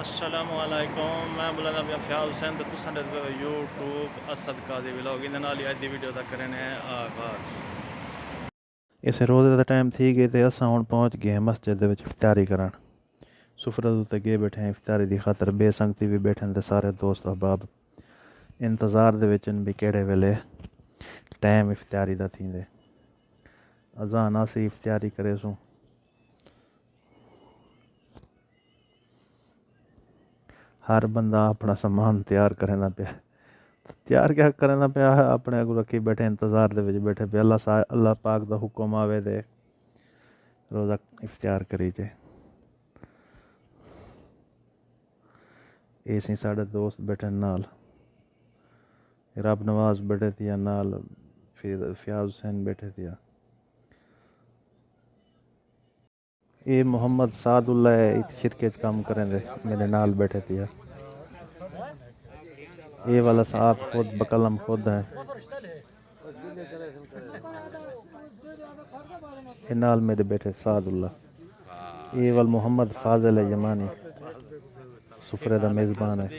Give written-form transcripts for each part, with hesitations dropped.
अस्सलामुअलैकुम मैं बुलंद अभी ख्याल हुसैन तो तुम यूट्यूब असद काजी व्लॉग इन नाल अज दी वीडियो दा करने आगाज। इस रोज़े का टाइम थी गए तो असां हुण पहुँच गए हैं मस्जिद दे विच इफ्तारी करन। सुफरे उत्ते गए बैठे हैं इफ्तारी की खातर, बेसंगती भी बैठे हैं, सारे दोस्त अहबाब इंतज़ार दे विच भी केड़े वेले टाइम इफ्तारी दा थींदे। अज़ान आसी इफ्तारी करे सूं। हर बंदा अपना सामान तैयार करना पिया। तैयार क्या करना पिया, अपने अगू रखी बैठे इंतज़ार दे विच बैठे पे अल्लाह पाक दा हुक्म आवे दे रोज़ा इफ्तार करी जे। ये सी साढ़े दोस्त बैठे नाल, रब नवाज बैठे थिया नाल, फयाज हुसैन बैठे थिया। ये मोहम्मद सादुल्ला इत शिरके च काम करें दे मेरे नाल बैठे थिया। ये वाला साहब खुद बकलम खुद है। ये नाल मेरे बैठे सादुल्ला। ये वाल मोहम्मद फाजिल है यमानी, सुफरे दा मेज़बान है।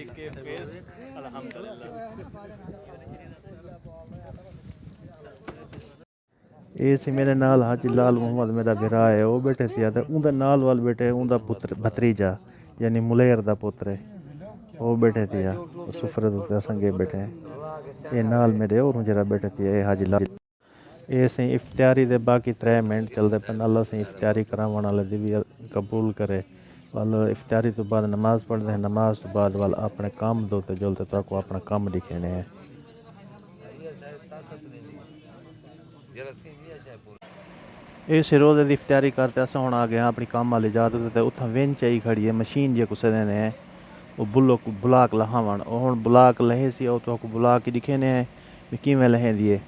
ये सी मेरे नाल हाजी लाल मोहम्मद मेरा बिरा है, वो बैठे थिया। तो उनका नाल वाल बैठे उनका पुत्र भतरीजा यानी मुलेर दा पुत्र है, वो बैठे थिया। सुफरे दा संगे बैठे हैं। ये नाल मेरे और जरा बैठे थिया ये हाजी लाल। ये सी इफ्तारी दे बाकी 3 मिनट चलते पे। अल्लाह से इफ्तारी करावन वाले दी भी कबूल करे। वाल इफ्तारी तो बाद नमाज पढ़ते हैं, नमाज तो बाद वाल अपने काम दोते जुलते तो को अपना काम दिखेने हैं। इस रोज़े की इफ्तारी करते अस हुण आ गए अपनी काम वाली जात ते उत्थां विंच आई खड़ी है मशीन जे कुछ ने वो बुलाक लहावन। हुण बुलाक लहे सी तो बुलाक ही दिखे ने भी किवें लहेंदी है।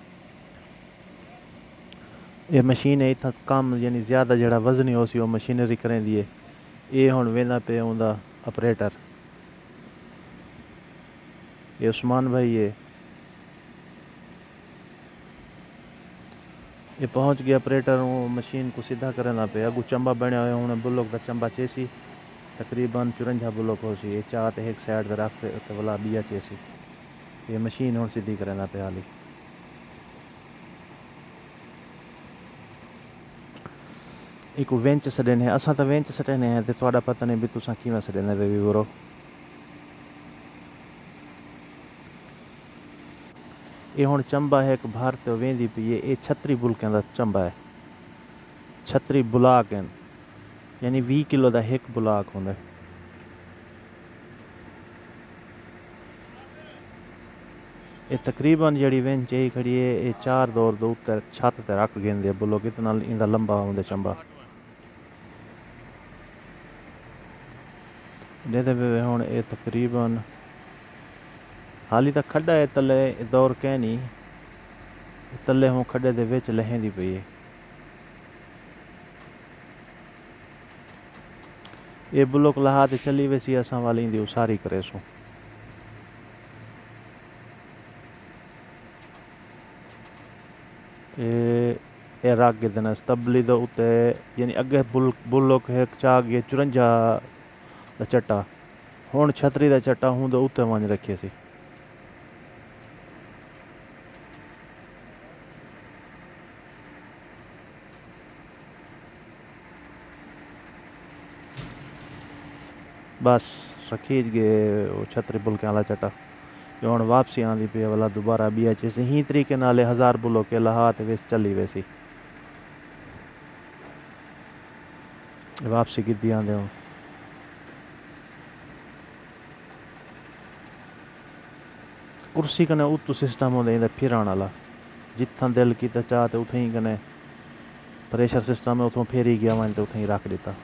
ये मशीन है इतना कम यानी ज़्यादा जड़ा वजनी हो सी वो मशीनरी करेंदी है। ये हुण वेंदा पे उनका ऑपरेटर ये उस्मान भाई है। ये पहुँच गया ऑपरेटर मशीन को सीधा करना पे। अगू चंबा बनया हुआ हूँ बुलक का चंबा चेसी तकरीबन 54 बुलक हो सी। ये चार एक साइड रख तो वाला बिया चेसी। ये मशीन हूँ सीधी करना पे हाली। एक वेंच सड़ने असा तो वेंच सड़ने हैं तो थोड़ा पता नहीं भी तुसा किवें सड़ने वे भी बुरो। ये हुण चंबा है एक बाहर तो वेंदी पई है। ये 36 बुलकें का चंबा है। 36 बुलाक हैं यानी 20 किलो का एक बुलाक होंगे। ये तकरीबन जड़ी वेंच यही खड़ी है ये 4 दौर दो उत्तर छत ते रख गेंदे बुलो कितना इंदा लंबा होंगे चंबा देते पे हुण। ये तकरीबन हाली तक खड्डा है तले दौर कह नहीं तले हूँ खड्डे दे विच लहेंदी पई है। ये बुलोक लहा ते चली वैसी असां वाली दी उसारी करे सू। ये रख गे देना तबली दे उत्ते यानी अगे बुलोक एक चा गए 54 दा चट्टा हुण 36 दा चट्टा हूँ तो उत्ते वंज रखे सी। बस रखी गए वो 36 बुलकें वाला चट्टा जो हुण वापसी आंदी पई वाला दोबारा बिया चेसी ही तरीके नाल 1000 बुलोके लहा ते विच चली वैसी वापसी कीती आंदे हुण। कुर्सी कने उत्तू सिस्टम होंदे फिरन वाला जित्थां दिल कीता चाह ते उत्थें ही कने प्रेशर सिस्टम है उतों फेरी गया वन तो उत्थें ही रख दिता।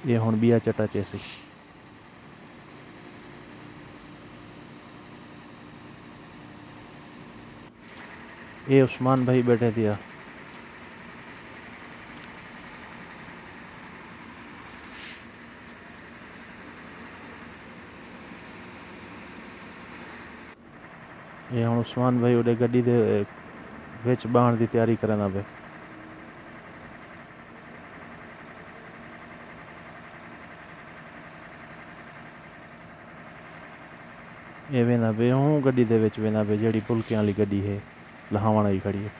ये हुण बिया चट्टा चेसी। ये उस्मान भाई बैठे थिया। ये हुण उस्मान भाई उड़े गड्डी दे विच बाण दी तैयारी करना पे। ਇਹ ਵੇਂਦਾ ਪਏ ਉਹ ਗੱਡੀ ਦੇ ਵਿੱਚ ਵੇਂਦਾ ਪਏ ਜਿਹੜੀ ਪੁਲਕਿਆਂ ਵਾਲੀ ਗੱਡੀ ਹੈ ਲਹਾਵਣ ਵਾਲੀ ਖੜੀ ਹੈ।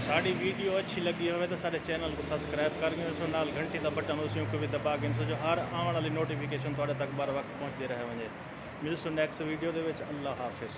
साड़ी वीडियो अच्छी लगी हो तो सारे चैनल को सब्सक्राइब कर गए उसमें नाल घंटी का बटन उसी को भी दबा के जो हर आने वाली नोटिफिकेशन थोड़े तक बार वक्त पहुँचते रहे मुझे मिलसू नैक्सट वीडियो के। अल्लाह हाफिज़।